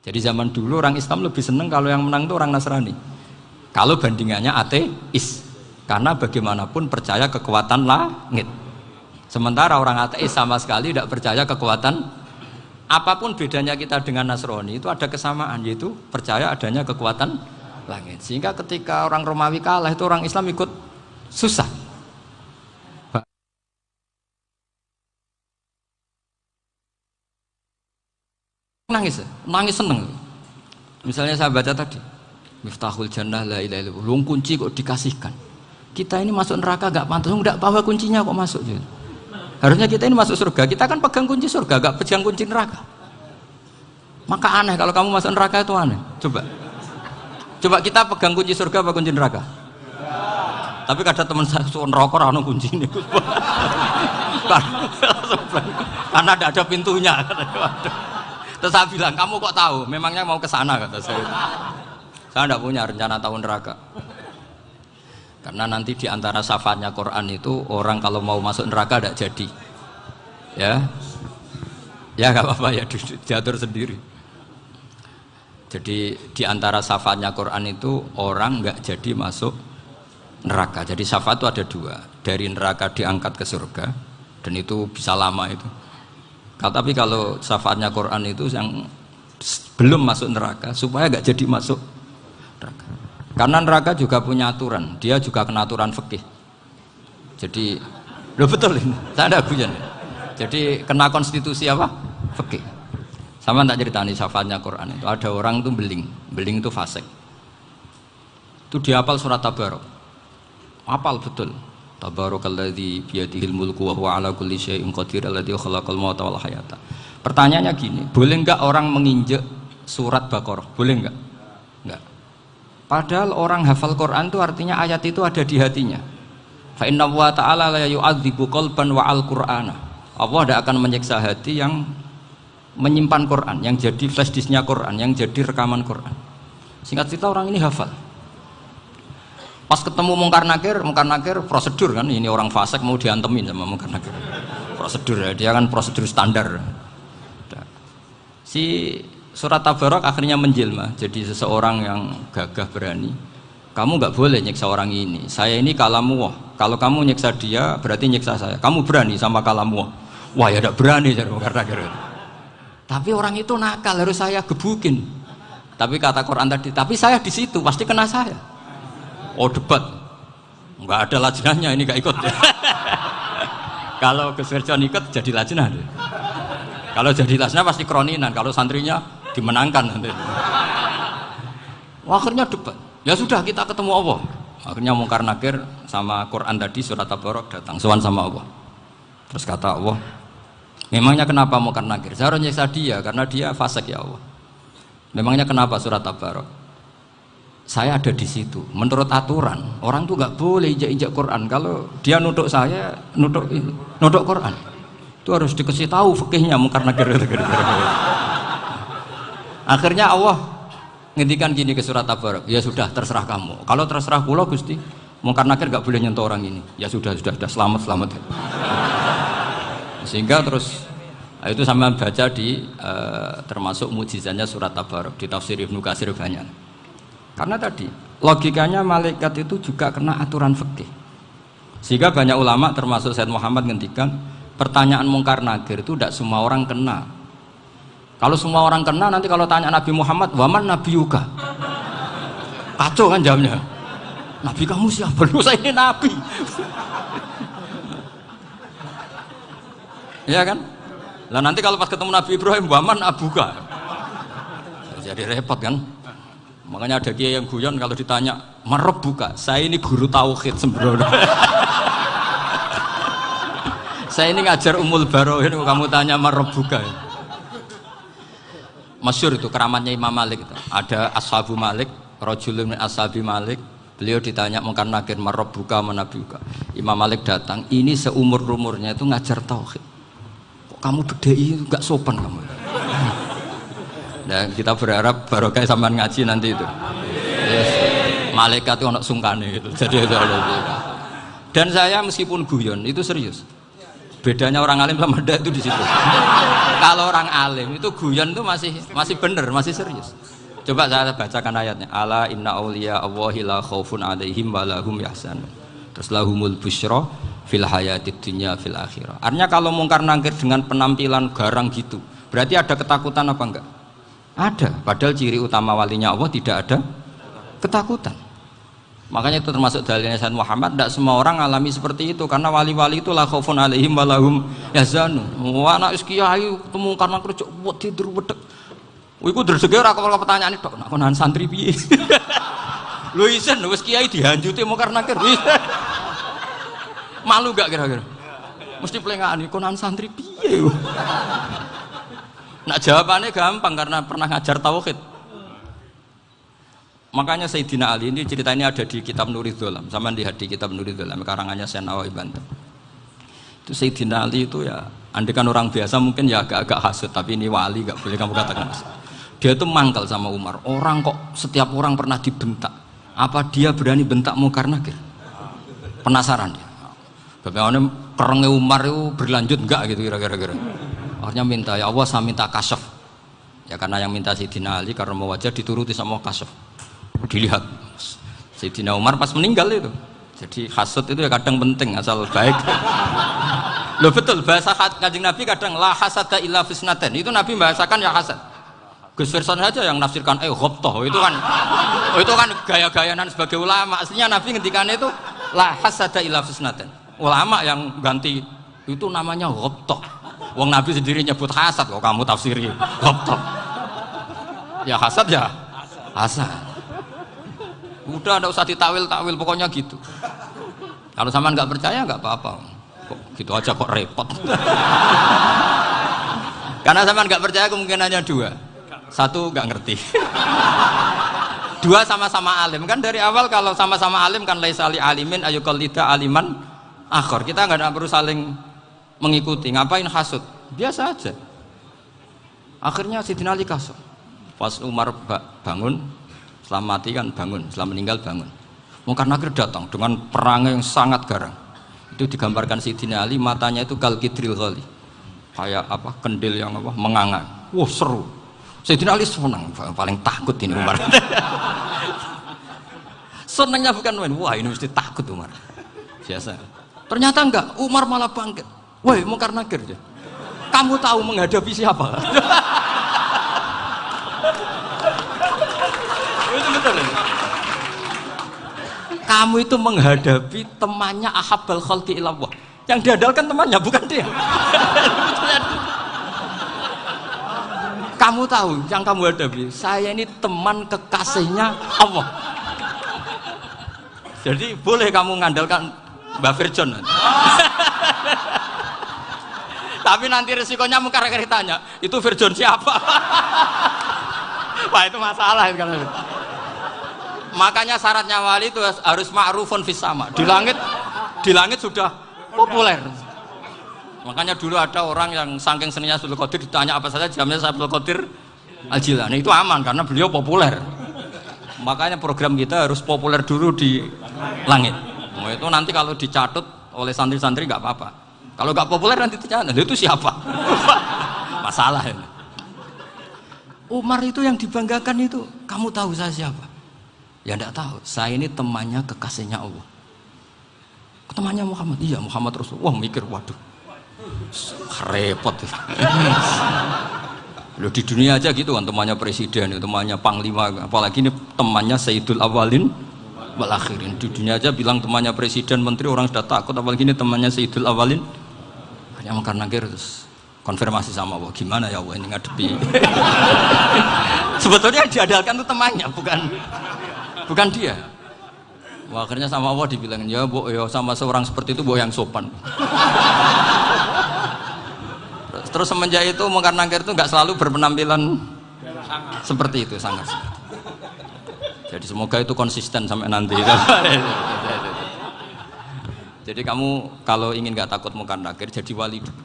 Jadi zaman dulu orang Islam lebih seneng kalau yang menang itu orang Nasrani. Kalau bandingannya ateis, karena bagaimanapun percaya kekuatan langit. Sementara orang ateis sama sekali tidak percaya kekuatan. Apapun bedanya kita dengan Nasrani itu ada kesamaan, yaitu percaya adanya kekuatan langit. Sehingga ketika orang Romawi kalah itu orang Islam ikut susah. Nangis seneng. Misalnya saya baca tadi, Miftahul Jannah la ilaha illallah, luang kunci kok dikasihkan. Kita ini masuk neraka gak pantas, enggak bawa kuncinya kok masuk gitu. Harusnya kita ini masuk surga, kita kan pegang kunci surga, gak pegang kunci neraka. Maka aneh kalau kamu masuk neraka itu aneh. Coba kita pegang kunci surga apa kunci neraka? Tapi kadang teman saya suruh neraka ora ono kunci ini. Karena tidak ada pintunya. Terus saya bilang, kamu kok tahu? Memangnya mau ke sana kata saya. Saya tidak punya rencana tahu neraka. Karena nanti di antara syafaatnya Quran itu orang kalau mau masuk neraka tidak jadi, ya nggak apa-apa ya diatur sendiri. Jadi di antara syafaatnya Quran itu orang nggak jadi masuk neraka. Jadi syafaat itu ada dua, dari neraka diangkat ke surga dan itu bisa lama itu. Tapi kalau syafaatnya Quran itu yang belum masuk neraka supaya nggak jadi masuk neraka. Karena neraka juga punya aturan, dia juga kena aturan fikih. Jadi, betul ini, saya ada guyon. Jadi kena konstitusi apa? Fikih. Sama tak ceritani syafaatnya Quran itu. Ada orang itu beling itu fasik. Itu dihafal surat Tabarok. Hafal betul. Tabarakalladzi biyadihil mulku wa huwa ala kulli syai'in qadir alladzi khalaqal mauta wal hayata. Pertanyaannya gini, boleh enggak orang menginjek surat Baqarah? Boleh enggak? Enggak. Padahal orang hafal Quran itu artinya ayat itu ada di hatinya. Fa inna wa ta'ala la yu'adzibu qalban wa al-Qur'ana. Allah tidak akan menyiksa hati yang menyimpan Quran, yang jadi flash disknya Quran, yang jadi rekaman Quran. Singkat cerita orang ini hafal. Pas ketemu Mungkar Nakir prosedur kan, ini orang fasik mau diantemin sama Mungkar Nakir. Prosedur ya, dia kan prosedur standar. Si surat Tabarok akhirnya menjelma jadi seseorang yang gagah berani. Kamu nggak boleh nyiksa orang ini. Saya ini kalamullah. Kalau kamu nyiksa dia berarti nyiksa saya. Kamu berani sama kalamullah. Wah ya tidak berani jadi karena gitu. Tapi orang itu nakal, harus saya gebukin. Tapi kata Quran tadi, tapi saya di situ pasti kena saya. Oh debat, nggak ada lajnahnya ini nggak ikut. Kalau Gus Wirjon ikut jadi lajnah. Kalau jadi lajnah pasti kroninan. Kalau santrinya dimenangkan nanti. Akhirnya debat. Ya sudah kita ketemu Allah. Akhirnya Mungkar Nakir sama Quran tadi surat Tabarok datang sowan sama Allah. Terus kata Allah, memangnya kenapa Mungkar Nakir? Saya harus nyiksa dia karena dia fasik ya Allah. Memangnya kenapa surat Tabarok? Saya ada di situ. Menurut aturan orang tuh nggak boleh injak-injak Quran. Kalau dia nutuk saya, nutuk Quran. Itu harus dikasih tahu fikihnya Mungkar Nakir. Akhirnya Allah ngendikan gini ke surat Tabarok, ya sudah terserah kamu. Kalau terserah kula Gusti, Mungkar Nakir gak boleh nyentuh orang ini. Ya sudah selamat. Sehingga terus itu sama baca di termasuk mukjizatnya surat Tabarok di tafsir Ibnu Katsir banyak. Karena tadi logikanya malaikat itu juga kena aturan fikih. Sehingga banyak ulama termasuk Said Muhammad ngendikan pertanyaan Mungkar Nakir itu tidak semua orang kena. Kalau semua orang kena, nanti kalau tanya Nabi Muhammad, waman Nabi Yuka, kacau kan jamnya. Nabi kamu siapa? Lu saya ini Nabi. Ya kan? Lah nanti kalau pas ketemu Nabi Ibrahim, waman Abuka, jadi repot kan? Makanya ada kiai yang guyon kalau ditanya, Marabbuka, saya ini guru tauhid sembrono. Saya ini ngajar Ummul Barohin, kamu tanya Marabbuka. Masyhur itu keramatnya Imam Malik itu. Ada Ashabu Malik, rajulun min ashabi Malik. Beliau ditanya Mungkar Nakir, Marabbuka manabiuka. Imam Malik datang, ini seumur-umurnya itu ngajar tauhid. Kok kamu bedai enggak sopan kamu. Nah, kita berharap barokah sampean ngaji nanti itu. Yes. Malaikat itu anak sungkane gitu. Jadi dan saya meskipun guyon itu serius. Bedanya orang alim sama ndak itu di situ. Kalau orang alim itu guyon itu masih bener, masih serius. Coba saya bacakan ayatnya. Ala inna auliya Allahi la khaufun alaihim wa lahum yahzanun. Terus lahumul busyra fil hayatid dunya fil akhirah. Artinya kalau mungkar nangkir dengan penampilan garang gitu, berarti ada ketakutan apa enggak? Ada. Padahal ciri utama walinya Allah tidak ada ketakutan. Makanya itu termasuk dalilnya Sayyid Muhammad. Tidak semua orang alami seperti itu karena wali-wali itu la khaufun alaihim wa lahum yahzanun. Wah anak kiai ketemu karena kerja buat tidur wedek. Iku dreseke ora kok pertanyaan itu, nak konan santri piye? Lho isen wis kiai dihanjuti mau karena nakir. Malu gak kira-kira? Mesti plengaan konan santri piye? Nak jawabannya gampang karena pernah ngajar tauhid. Makanya Sayyidina Ali ini cerita ini ada di kitab Nurul Dholam. Sama lihat di kitab Nurul Dholam karangannya Syekh Nawawi Banten. Itu Sayyidina Ali itu ya, andai kan orang biasa mungkin ya agak-agak hasut, tapi ini wali gak boleh kamu katakan hasut. Dia itu mangkal sama Umar. Orang kok setiap orang pernah dibentak. Apa dia berani bentak mungkar nakir? Penasaran dia. Bagaimana kerengnya Umar itu berlanjut enggak gitu kira-kira. Akhirnya minta, ya Allah saya minta kasyaf. Ya karena yang minta Sayyidina Ali karena mau wajah dituruti sama kasyaf. Dilihat Sayyidina Umar pas meninggal itu. Jadi hasud itu ya kadang penting asal baik. Loh betul bahasa Kanjeng Nabi kadang la hasada illa fisnaten. Itu Nabi membahasakan ya hasad. Gus Verson saja yang nafsirkan ghobtoh itu kan gaya-gayanan sebagai ulama. Aslinya Nabi ngendikannya itu la hasada illa fisnaten. Ulama yang ganti itu namanya ghobtoh. Wong Nabi sendiri nyebut hasad kok kamu tafsiri ghobtoh. Ya hasad ya hasad. Udah enggak usah ditawil-tawil pokoknya gitu. Kalau sampean nggak percaya nggak apa-apa. Kok gitu aja kok repot. Karena sampean nggak percaya kemungkinannya dua. Satu nggak ngerti. Dua sama-sama alim kan dari awal kalau sama-sama alim kan laisali alimin ayuqallida aliman akhor. Kita nggak perlu saling mengikuti. Ngapain hasud? Biasa aja. Akhirnya Sayyidina Ali kasut. Pas Umar bangun, setelah mati kan bangun, setelah meninggal bangun. Mungkar nakir datang dengan perang yang sangat garang. Itu digambarkan Sayyidina Ali matanya itu kal kidril ghali. Kayak apa? Kendil yang apa? Menganga. Wah seru. Sayyidina Ali senang, paling takut ini Umar. Senangnya bukan main, wah ini mesti takut Umar. Biasa. Ternyata enggak, Umar malah bangkit. Woi, mungkar nakir dia. Kamu tahu menghadapi siapa? Itu betul. Kamu itu menghadapi temannya ahabbal khalqi ilallah. Yang diandalkan temannya bukan dia. Kamu tahu yang kamu hadapi, saya ini teman kekasihnya Allah. Jadi boleh kamu mengandalkan Mbak Virjon. Tapi nanti resikonya mungkar nakir tanya, itu Virjon siapa? Wah itu masalah kan. Makanya syaratnya wali itu harus ma'rufun fis sama. Di langit sudah populer. Makanya dulu ada orang yang saking seninya Abdul Qadir ditanya apa saja jamnya Abdul Qadir Al-Jilani itu aman karena beliau populer. Makanya program kita harus populer dulu di langit. Nah, itu nanti kalau dicatut oleh santri-santri nggak apa-apa. Kalau nggak populer nanti dicatat itu siapa? Masalah ini. Umar itu yang dibanggakan itu, kamu tahu saya siapa? Ya enggak tahu. Saya ini temannya kekasihnya Allah. Temannya Muhammad. Iya Muhammad Rasulullah. Wah mikir waduh. Repot. Loh di dunia aja gitu kan temannya presiden, temannya panglima, apalagi ini temannya Sayyidul Awalin wal Akhirin. Di dunia aja bilang temannya presiden, menteri orang sudah takut, apalagi ini temannya Sayyidul Awalin. Hanya mungkar nakir terus konfirmasi sama Allah, gimana ya Allah ini ngadepi. Sebetulnya yang diandalkan itu temannya, bukan dia. Wah, akhirnya sama Allah dibilang, ya bu, ya sama seorang seperti itu bu yang sopan. Terus semenjak itu mungkar nakir itu nggak selalu berpenampilan seperti itu, sangat. Jadi semoga itu konsisten sampai nanti. Jadi kamu kalau ingin nggak takut mungkar nakir jadi wali dulu.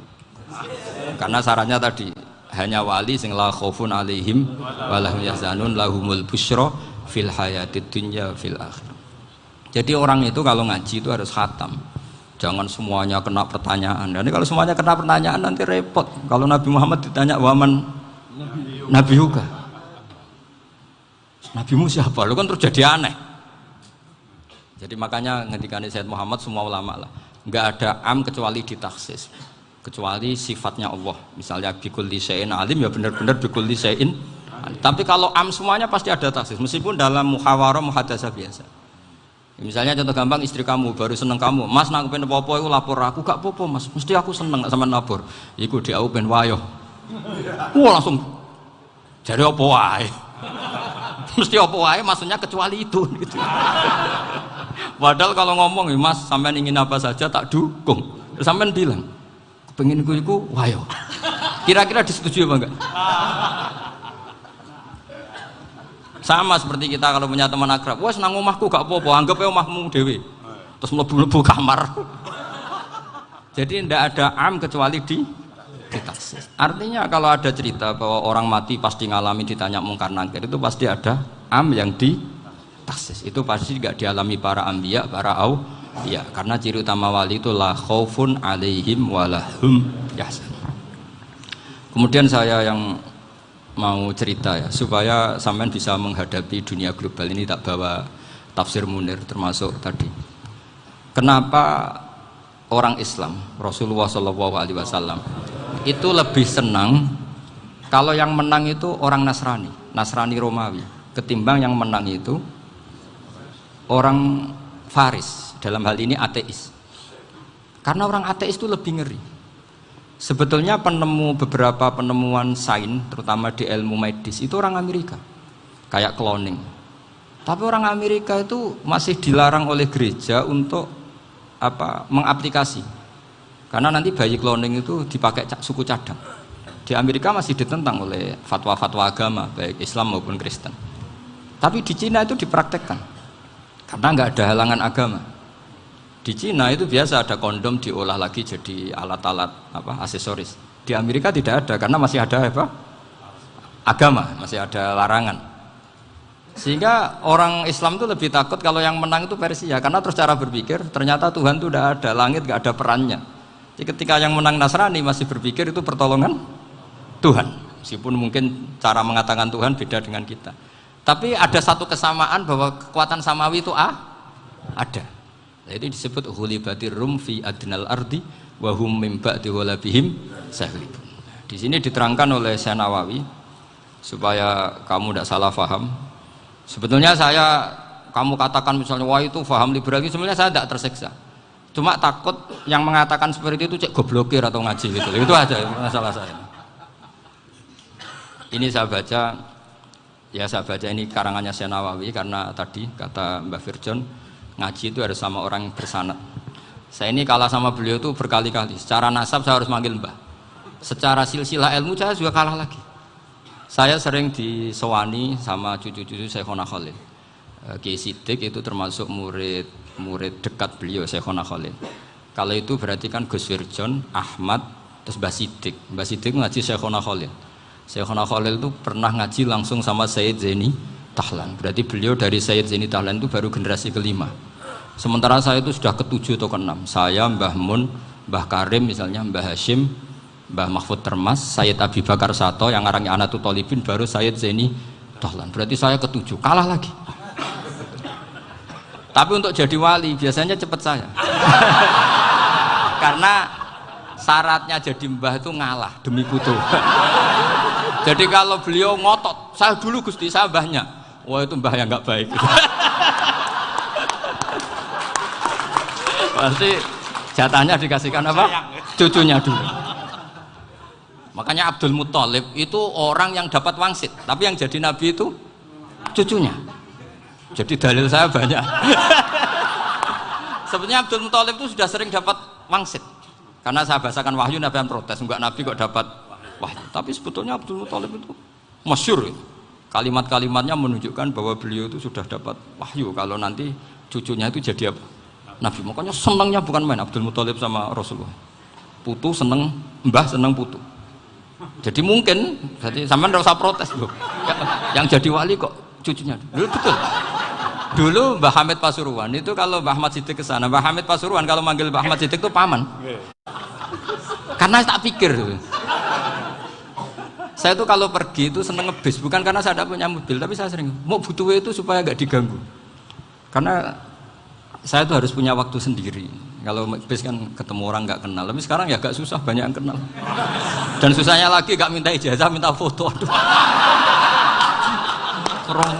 Karena syaratnya tadi hanya wali sing la khaufun alaihim wa lahum yahzanun lahumul busyra fil hayatid dunya fil akhirah. Jadi orang itu kalau ngaji itu harus khatam. Jangan semuanya kena pertanyaan. Dan kalau semuanya kena pertanyaan nanti repot. Kalau Nabi Muhammad ditanya waman Nabi juga. Nabimu siapa? Lu kan terus jadi aneh. Jadi makanya ngendikane Sayyid Muhammad semua ulama lah, enggak ada am kecuali ditaksis. Kecuali sifatnya Allah. Misalnya bikulli syai'in alim ya benar-benar bikulli syai'in. Tapi kalau am semuanya pasti ada taksis meskipun dalam muhawarah muhadasah biasa. Misalnya contoh gampang, istri kamu baru seneng kamu, mas nak pengen apa-apa itu lapor aku, gak apa-apa mas, mesti aku seneng sama lapor. Iku dia aku pengen wayo. Wah langsung jadi apa wae. Mesti apa wae maksudnya kecuali itu gitu. Padahal kalau ngomong mas sampean ingin apa saja tak dukung. Sampean bilang pengen iku wayo. Kira-kira disetujui apa enggak? Sama seperti kita kalau punya teman akrab, wes nang omahku gak apa-apa, anggap ya omahmu dewe. Terus mlebu-mlebu kamar. Jadi tidak ada am kecuali ditaksis. Artinya kalau ada cerita bahwa orang mati pasti ngalami ditanya mungkar nangkir, itu pasti ada am yang ditaksis. Itu pasti tidak dialami para anbiya, para auliya. Karena ciri utama wali itu la khaufun alaihim walahum yahzanun. Kemudian saya yang mau cerita ya supaya sampean bisa menghadapi dunia global ini, tak bawa tafsir Munir termasuk tadi. Kenapa orang Islam Rasulullah SAW itu lebih senang kalau yang menang itu orang Nasrani Romawi ketimbang yang menang itu orang Faris, dalam hal ini ateis. Karena orang ateis itu lebih ngeri. Sebetulnya beberapa penemuan sains terutama di ilmu medis itu orang Amerika, kayak cloning. Tapi orang Amerika itu masih dilarang oleh gereja untuk mengaplikasi, karena nanti bayi cloning itu dipakai suku cadang. Di Amerika masih ditentang oleh fatwa-fatwa agama baik Islam maupun Kristen. Tapi di Cina itu dipraktekkan karena nggak ada halangan agama. Di Cina itu biasa ada kondom diolah lagi jadi alat-alat aksesoris. Di Amerika tidak ada karena masih ada agama, masih ada larangan. Sehingga orang Islam itu lebih takut kalau yang menang itu Persia, karena terus cara berpikir ternyata Tuhan itu tidak ada, langit nggak ada perannya. Jadi ketika yang menang Nasrani masih berpikir itu pertolongan Tuhan, meskipun mungkin cara mengatakan Tuhan beda dengan kita. Tapi ada satu kesamaan bahwa kekuatan samawi itu ada. Nah, itu disebut hulibatir rum fi adnal ardi wa hum min ba'di ghalabihim sahlibun. Di sini diterangkan oleh Syekh Nawawi supaya kamu tidak salah paham. Sebetulnya kamu katakan misalnya wah itu paham liberal, sebenarnya saya tidak tersiksa. Cuma takut yang mengatakan seperti itu cek goblokir atau ngaji gitu. Itu aja masalah saya. Ini saya baca ini karangannya Syekh Nawawi karena tadi kata Mbak Firjon ngaji itu harus sama orang yang bersanad. Saya ini kalah sama beliau itu berkali-kali. Secara nasab saya harus manggil Mbah. Secara silsilah ilmu saya juga kalah lagi. Saya sering disewani sama cucu-cucu Syekhona Khalil. Kiai Siddiq itu termasuk murid dekat beliau Syekhona Khalil. Kalau itu berarti kan Gus Firjon, Ahmad, terus Mbah Siddiq. Mbah Siddiq ngaji Syekhona Khalil. Syekhona Khalil itu pernah ngaji langsung sama Sayyid Zaini Tahlan. Berarti beliau dari Sayyid Zaini Tahlan itu baru generasi kelima. Sementara saya itu sudah ke-7 atau ke-6. Saya, Mbah Mun, Mbah Karim misalnya, Mbah Hashim, Mbah Mahfud Termas, Sayyid Abi Bakar Sato yang ngarangnya Anatul Thalibin, baru Sayyid Zaini Tahlan. Berarti saya ke-7, kalah lagi. Tapi untuk jadi wali biasanya cepat saya. Karena syaratnya jadi mbah itu ngalah demi putu. Jadi kalau beliau ngotot, saya dulu Gusti, saya mbahnya. Wah itu mbah yang nggak baik. Pasti jatahnya dikasihkan apa? Cucunya dulu. Makanya Abdul Muthalib itu orang yang dapat wangsit, tapi yang jadi nabi itu cucunya. Jadi dalil saya banyak. Sebenarnya Abdul Muthalib itu sudah sering dapat wangsit. Karena saya bahasakan wahyu, Nabi yang protes, enggak nabi kok dapat wahyu. Tapi sebetulnya Abdul Muthalib itu masyhur. Kalimat-kalimatnya menunjukkan bahwa beliau itu sudah dapat wahyu kalau nanti cucunya itu jadi apa? Nabi. Makanya senangnya bukan main Abdul Muthalib sama Rasulullah. Putu seneng, mbah seneng putu. Jadi mungkin, jadi sampean enggak usah protes loh. Yang jadi wali kok cucunya. Betul. Dulu Mbah Hamid Pasuruan itu kalau Mbah Ahmad Siddiq ke sana, Mbah Hamid Pasuruan kalau manggil Mbah Ahmad Siddiq itu paman. Karena tak pikir tuh. Saya tuh kalau pergi itu seneng ngebis, bukan karena saya tidak punya mobil, tapi saya sering mau butuh itu supaya nggak diganggu. Karena saya tuh harus punya waktu sendiri. Kalau bis kan ketemu orang nggak kenal, tapi sekarang ya agak susah, banyak yang kenal. Dan susahnya lagi nggak minta ijazah, minta foto. Aduh,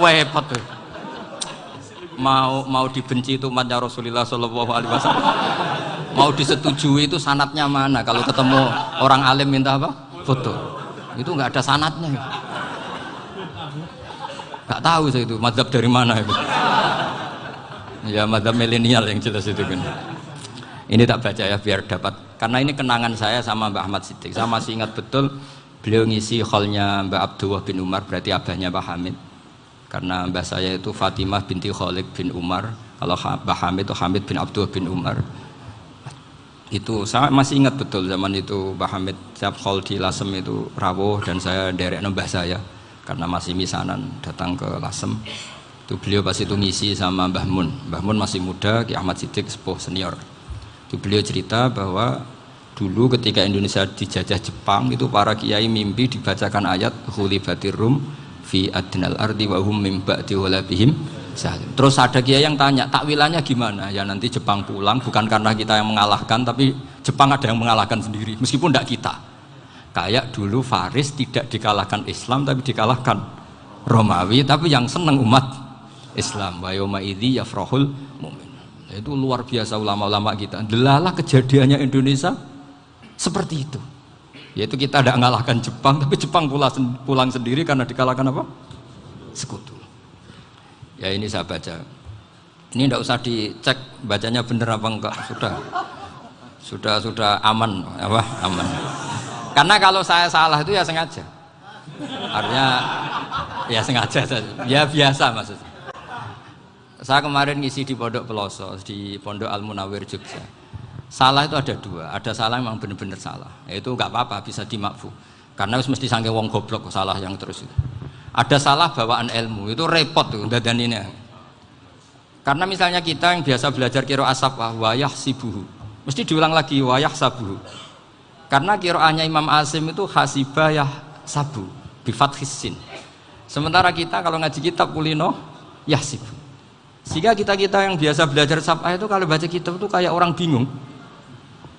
repot tuh. Mau dibenci itu umatnya Rasulullah Shallallahu Alaihi Wasallam. Mau disetujui itu sanatnya mana? Kalau ketemu orang alim minta apa? Foto. Itu nggak ada sanatnya. Nggak tahu saya itu mazhab dari mana itu. Ya mazhab milenial yang jelas itu kan. Ini tak baca ya biar dapat. Karena ini kenangan saya sama Mbak Ahmad Siddiq. Saya masih ingat betul beliau ngisi hallnya Mbak Abdullah bin Umar, berarti abahnya Mbak Hamid. Karena mbah saya itu Fatimah binti Khalid bin Umar, kalau Mbah Hamid itu Hamid bin Abdullah bin Umar. Itu saya masih ingat betul zaman itu Mbah Hamid siap hall di Lasem itu rawuh dan saya derek mbah saya karena masih misanan datang ke Lasem. Itu beliau pas itu ngisi sama Mbah Mun. Mbah Mun masih muda, Ki Ahmad Siddiq sepuh senior. Itu beliau cerita bahwa dulu ketika Indonesia dijajah Jepang itu para kiai mimpi dibacakan ayat Ghulibatir Rum fi adnal ardi wa hum min ba'di ghalabihim salim. Terus ada kiai yang tanya, takwilannya gimana? Ya nanti Jepang pulang bukan karena kita yang mengalahkan, tapi Jepang ada yang mengalahkan sendiri, meskipun tidak kita. Kayak dulu Faris tidak dikalahkan Islam tapi dikalahkan Romawi, tapi yang senang umat Islam. Wa yauma idzi yafrahul mu'min. Itu luar biasa ulama-ulama kita. Delalah kejadiannya Indonesia seperti itu. Yaitu kita tidak mengalahkan Jepang, tapi Jepang pulang sendiri karena dikalahkan apa? Sekutu. Ya ini saya baca. Ini tidak usah dicek bacanya benar apa enggak, sudah aman, apa? Aman. Karena kalau saya salah itu ya sengaja. Artinya ya sengaja saja. Ya biasa maksudnya. Saya kemarin ngisi di Pondok Peloso, di Pondok Al Munawir Jogja. Salah itu ada dua, ada salah memang benar-benar salah, itu nggak apa-apa bisa dimakfu, karena mesti sangke wong goblok salah yang terus itu. Ada salah bawaan ilmu itu repot tuh dadan ini. Karena misalnya kita yang biasa belajar qiraah safah wayah sibuhu, mesti diulang lagi wayah sabuhu. Karena qiraahnya Imam Asim itu hasibah yah sabu bifathis sin. Sementara kita kalau ngaji kitab kulino yahsibu. Sehingga kita yang biasa belajar safah itu kalau baca kitab itu kayak orang bingung.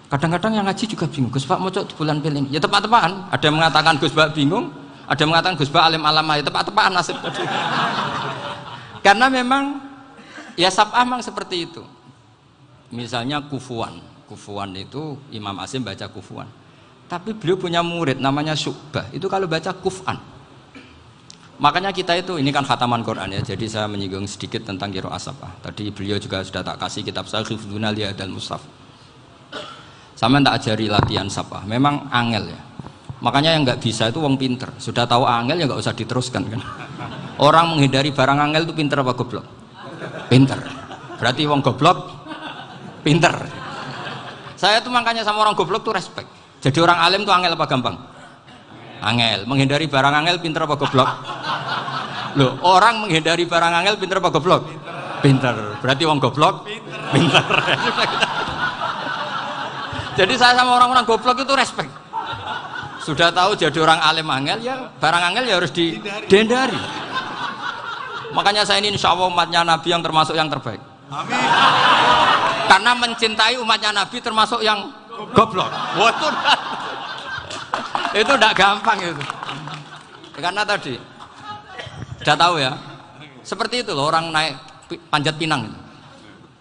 Kadang-kadang yang ngaji juga bingung, Gus Pak mau cok di bulan pilih ya tepat-tepatan. Ada yang mengatakan Gus Pak bingung, ada yang mengatakan Gus Pak alim alama ya tepat-tepatan nasib tadi. Karena memang ya sab'ah memang seperti itu. Misalnya kufuan itu Imam Asim baca kufuan, tapi beliau punya murid namanya Syu'bah, itu kalau baca kuf'an. Makanya kita itu, ini kan khataman Quran ya, jadi saya menyinggung sedikit tentang qiraah sab'ah. Tadi beliau juga sudah tak kasih kitab saya Hifdzuna Liyadal Mushaf. Sama tak ajari latihan sab'ah, memang angel ya. Makanya yang nggak bisa itu wong pinter, sudah tahu angel ya nggak usah diteruskan kan. Orang menghindari barang angel itu pinter apa goblok? Pinter. Berarti wong goblok pinter. Saya tuh makanya sama orang goblok tuh respect. Jadi orang alim tuh angel apa gampang? Angel. Menghindari barang angel pinter apa goblok? Loh, orang menghindari barang angel pinter apa goblok? Pinter. Berarti wong goblok pinter. Jadi saya sama orang-orang goblok itu respect. Sudah tahu jadi orang alim angel ya barang angel ya harus dihindari. Makanya saya ini insya Allah umatnya Nabi yang termasuk yang terbaik. Amin. Karena mencintai umatnya Nabi termasuk yang goblok. Waduh. Itu tidak gampang itu. Karena tadi sudah tahu ya. Seperti itu loh orang naik panjat pinang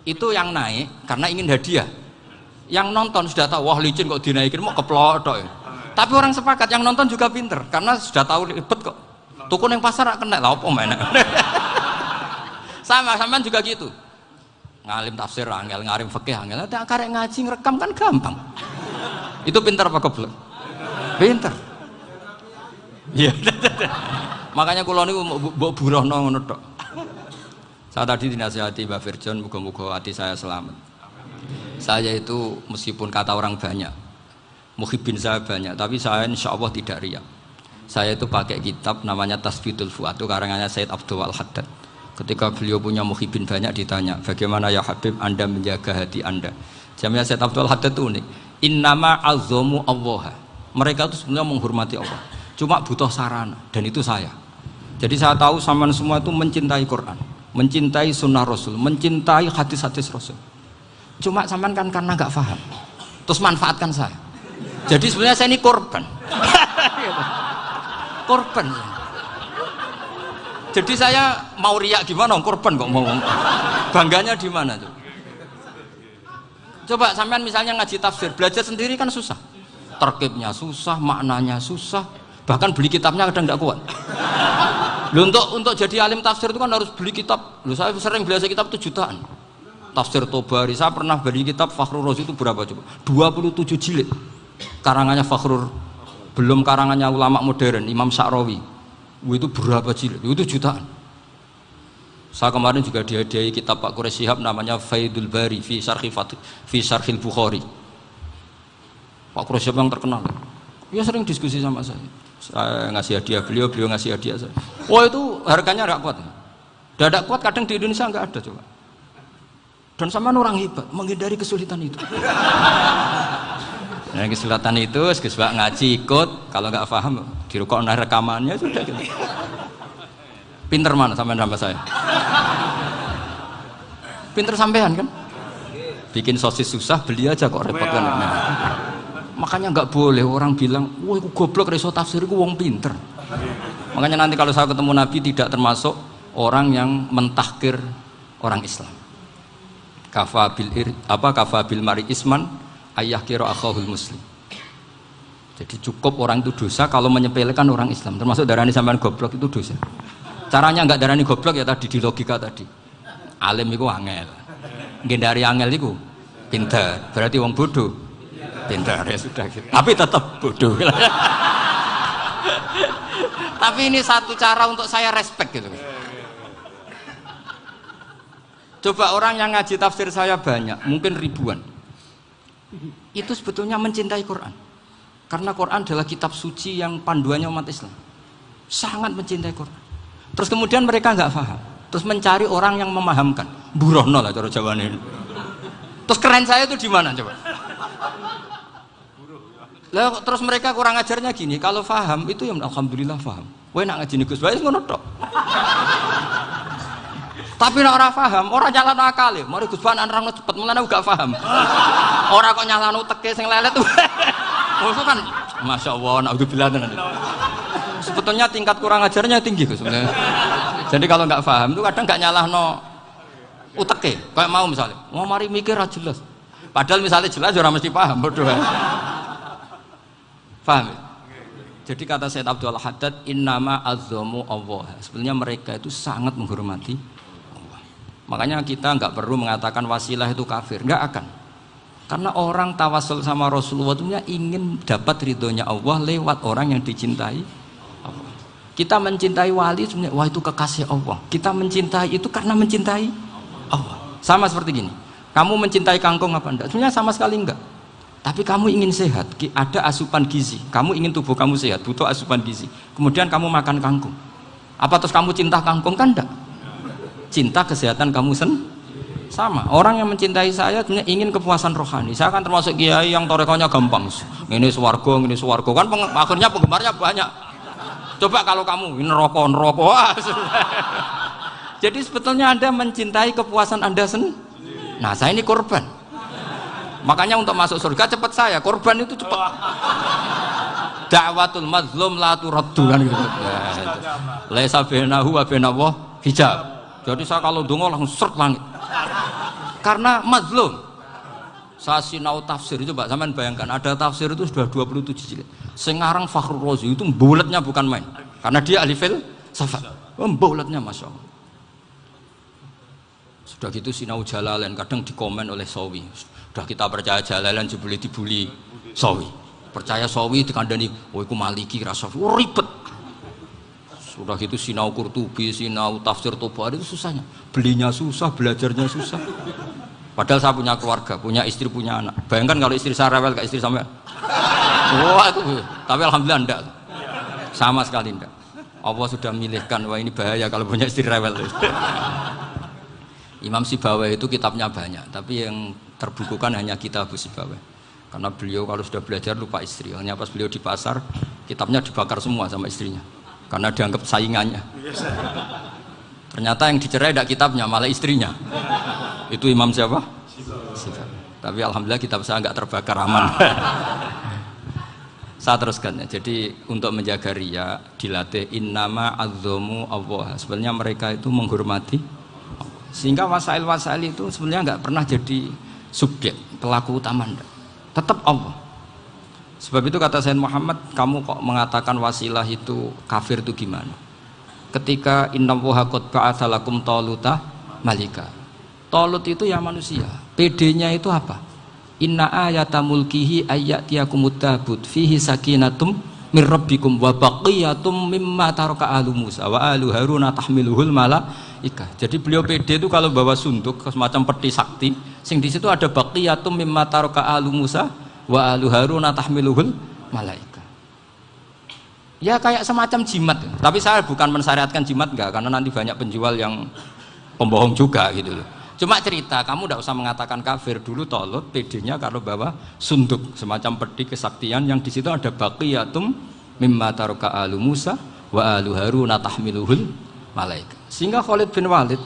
itu yang naik karena ingin hadiah. Yang nonton sudah tahu wah licin kok dinaikin mau keplodok ya. Tapi orang sepakat yang nonton juga pinter karena sudah tahu ribet kok. Tukun yang pasar kena lah apa mana. Sama juga gitu. Ngalim tafsir angel, ngalim fikih angel. Ada karek ngaji ngerekam kan gampang. Itu pinter apa goblok? Pinter. Iya. Makanya kula niku mbok burohno ngono tok. Saya tadi dinasihati Mbak Firjon, muga-muga hati saya selamat. Saya itu meskipun kata orang banyak, muhibbin saya banyak, tapi saya insya Allah tidak riya. Saya itu pakai kitab namanya Tasbitul Fuad, itu karangannya Sayyid Abdul Al Haddad. Ketika beliau punya muhibin banyak ditanya, bagaimana ya Habib Anda menjaga hati Anda? Jamnya Syed Abdul Haddad itu unik. Innama azzamu Allah. Mereka itu sebenarnya menghormati Allah. Cuma butuh sarana, dan itu saya. Jadi saya tahu sampean semua itu mencintai Quran, mencintai sunnah Rasul, mencintai hadis-hadis Rasul. Cuma sampean kan karena nggak paham, terus manfaatkan saya. Jadi sebenarnya saya ini korban. Korban. Jadi saya mau riak gimana? Korban kok mau. Bangganya di mana tuh? Coba sampean misalnya ngaji tafsir, belajar sendiri kan susah. Terkibnya susah, maknanya susah, bahkan beli kitabnya kadang nggak kuat. Loh, untuk jadi alim tafsir itu kan harus beli kitab. Loh, saya sering belajar kitab itu jutaan. Tafsir Tobari, saya pernah beli kitab Fakhrur Razi itu berapa coba? 27 jilid. Karangannya Fakhrur, belum karangannya ulama modern, Imam Sa'rawi. Itu berapa jilid? Itu jutaan. Saya kemarin juga dihadiahi kitab Pak Quraish Shihab namanya Faidul Bari fi Syarhil Bukhari. Pak Quraish Shihab yang terkenal. Dia sering diskusi sama saya. Saya ngasih hadiah beliau, beliau ngasih hadiah saya. Wah, itu harganya nggak kuat. Dadak kuat kadang di Indonesia nggak ada coba. Dan sama orang hebat menghindari kesulitan itu. Nah, kesulitan itu, sebab ngaji ikut, kalau nggak paham dirukok rekamannya sudah gitu. Pinter mana sampean sama saya? Pinter sampean kan? Bikin sosis susah, beli aja kok repot kan? Nah, makanya nggak boleh orang bilang, wah aku goblok reso tafsir, aku wong pinter. Makanya nanti kalau saya ketemu Nabi tidak termasuk orang yang mentahkir orang Islam. Kafa bil mari isman ayah kira akhahul muslim. Jadi cukup orang itu dosa kalau menyepelekan orang Islam, termasuk darani sampean goblok itu dosa. Caranya nggak darani goblok ya tadi di logika tadi. Alim itu angel, gendari angel itu pintar, berarti wong bodoh pintar ya sudah gitu. Tapi tetap bodoh. Tapi ini satu cara untuk saya respect gitu. Coba orang yang ngaji tafsir saya banyak, mungkin ribuan. Itu sebetulnya mencintai Quran. Karena Quran adalah kitab suci yang panduannya umat Islam. Sangat mencintai Quran. Terus kemudian mereka nggak paham. Terus mencari orang yang memahamkan. Burohno lah cara Jawane ini. Terus keren saya itu di mana coba? Lah terus mereka kurang ajarnya gini, kalau paham itu ya alhamdulillah paham. Kowe nak ngaji Gus Bae ngono tok. Tapi nek ora paham, ora nyalano akale. Mari Gus Bae nerangno cepet, mulane aku gak paham. Ora kok nyalano teke sing lelet. Itu kan Masya Allah, naudzubillah tenan. Sebetulnya tingkat kurang ajarnya tinggi Gus sebenarnya. Jadi kalau nggak paham itu kadang nggak nyalahno uteke. Kayak mau misalnya, mau mari mikir aja jelas. Padahal misalnya jelas ora mesti paham, bodoh. Paham ya? Jadi kata Syed Abdul Haddad, innama azzamu Allah. Sebenarnya mereka itu sangat menghormati Allah. Makanya kita nggak perlu mengatakan wasilah itu kafir, nggak akan. Karena orang tawasul sama Rasulullah itu ingin dapat ridhonya Allah lewat orang yang dicintai Allah. Kita mencintai wali sebenarnya, wah itu kekasih Allah. Kita mencintai itu karena mencintai Allah. Sama seperti gini, kamu mencintai kangkung apa enggak? Sebenarnya sama sekali enggak. Tapi kamu ingin sehat, ada asupan gizi. Kamu ingin tubuh kamu sehat, butuh asupan gizi. Kemudian kamu makan kangkung. Apa terus kamu cinta kangkung? Kan enggak. Cinta kesehatan kamu sama. Orang yang mencintai saya sebenarnya ingin kepuasan rohani. Saya kan termasuk kiai yang torekonya gampang. Ini swarga, kan akhirnya penggemarnya banyak. Coba kalau kamu ini neraka. Jadi sebetulnya Anda mencintai kepuasan Anda sendiri. Nah, saya ini korban. Makanya untuk masuk surga cepat saya, korban itu cepat. Da'watul mazlum la turaddu kan gitu. Laisa bainahu wa bainallah hijab. Jadi saya kalau dongo langsung seret langit. Karena mazlum. Saya sinau tafsir itu, Pak, sampean bayangkan ada tafsir itu sudah 27 jilid. Sengarang Fakhrur Razi itu bulatnya bukan main. Karena dia ahli filsafat. Bulatnya Masya Allah. Sudah gitu sinau Jalalain kadang dikomen oleh Sawi. Sudah kita percaya Jalalain jebule dibuli Sawi. Percaya Sawi dikandani, "Oh iku Maliki Rasafi." Oh, ribet. Sudah gitu sinau Qurtubi, sinau tafsir Tobari itu susahnya. Belinya susah, belajarnya susah. Padahal saya punya keluarga, punya istri, punya anak. Bayangkan kalau istri saya rewel kayak istri sampai. Wah itu. Tapi alhamdulillah enggak. Sama sekali enggak. Allah sudah milihkan, wah ini bahaya kalau punya istri rewel. Imam Sibawayh itu kitabnya banyak, tapi yang terbukukan hanya kitab Sibawayh. Karena beliau kalau sudah belajar lupa istri. Hanya pas beliau di pasar, kitabnya dibakar semua sama istrinya. Karena dianggap saingannya. Ternyata yang dicerai tidak kitabnya, malah istrinya. Itu Imam siapa? Sibawayh. Tapi alhamdulillah kitab saya nggak terbakar, aman. Saya teruskan ya. Jadi untuk menjaga riya dilatih innama azzamu Allah. Sebenarnya mereka itu menghormati, sehingga wasail-wasail itu sebenarnya nggak pernah jadi subjek pelaku utama, tetap Allah. Sebab itu kata Sayyid Muhammad, kamu kok mengatakan wasilah itu kafir itu gimana? Ketika innallaha qad ba'atsa lakum taluta malika. Talut itu ya manusia. PD-nya itu apa? Inna ayata mulkihi ayyatiyakumut tabut fihi sakinatum mir rabbikum wa baqiyatum mimma taraka alu Musa wa alu Haruna tahmiluhul malaikah. Jadi beliau PD itu kalau bawa sunduk semacam peti sakti, sing di situ ada baqiyatum mimma taraka alu Musa wa alu Haruna tahmiluhul malaikah. Ya kayak semacam jimat. Tapi saya bukan mensyariatkan jimat enggak, karena nanti banyak penjual yang pembohong juga gitu loh. Cuma cerita, kamu tidak usah mengatakan kafir. Dulu Talut PD-nya kalau bawa sunduk semacam peti kesaktian yang di situ ada baqiyatum mimma taraka alu Musa wa alu Haruna tahmiluhul malaika. Sehingga Khalid bin Walid